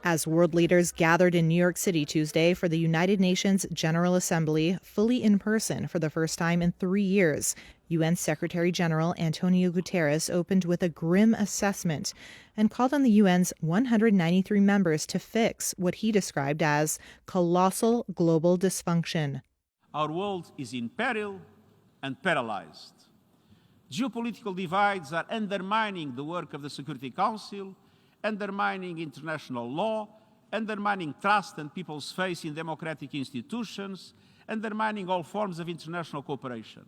As world leaders gathered in New York City Tuesday for the United Nations General Assembly, fully in person for the first time in 3 years, UN Secretary General Antonio Guterres opened with a grim assessment and called on the UN's 193 members to fix what he described as colossal global dysfunction. Our world is in peril and paralyzed. Geopolitical divides are undermining the work of the Security Council, undermining international law, undermining trust and people's faith in democratic institutions, undermining all forms of international cooperation.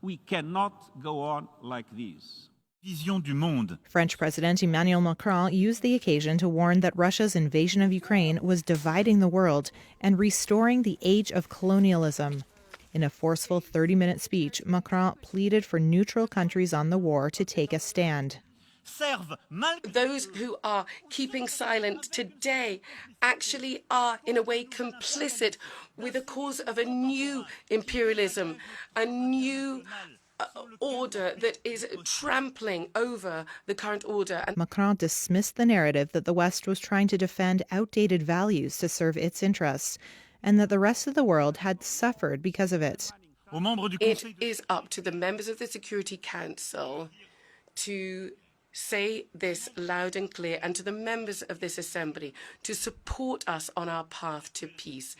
We cannot go on like this. Vision du monde. French President Emmanuel Macron used the occasion to warn that Russia's invasion of Ukraine was dividing the world and restoring the age of colonialism. In a forceful 30-minute speech, Macron pleaded for neutral countries on the war to take a stand. Those who are keeping silent today actually are, in a way, complicit with the cause of a new imperialism, a new order that is trampling over the current order. Macron dismissed the narrative that the West was trying to defend outdated values to serve its interests, and that the rest of the world had suffered because of it. It is up to the members of the Security Council to say this loud and clear, and to the members of this assembly to support us on our path to peace.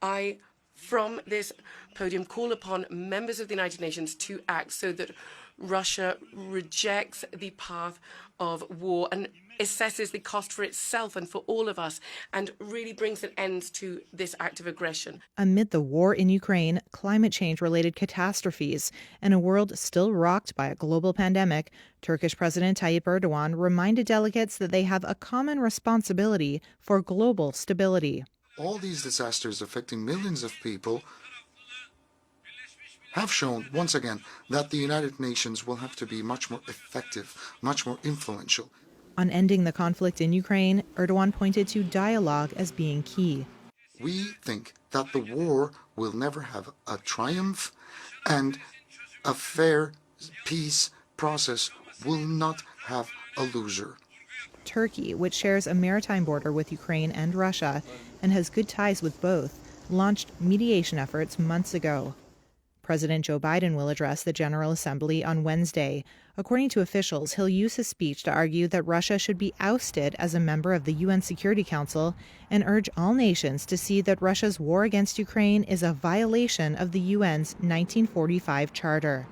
I, from this podium, call upon members of the United Nations to act so that Russia rejects the path of war and assesses the cost for itself and for all of us, and really brings an end to this act of aggression. Amid the war in Ukraine, climate change-related catastrophes, and a world still rocked by a global pandemic, Turkish President Tayyip Erdogan reminded delegates that they have a common responsibility for global stability. All these disasters affecting millions of people have shown, once again, that the United Nations will have to be much more effective, much more influential. On ending the conflict in Ukraine, Erdogan pointed to dialogue as being key. We think that the war will never have a triumph, and a fair peace process will not have a loser. Turkey, which shares a maritime border with Ukraine and Russia and has good ties with both, launched mediation efforts months ago. President Joe Biden will address the General Assembly on Wednesday. According to officials, he'll use his speech to argue that Russia should be ousted as a member of the UN Security Council and urge all nations to see that Russia's war against Ukraine is a violation of the UN's 1945 charter.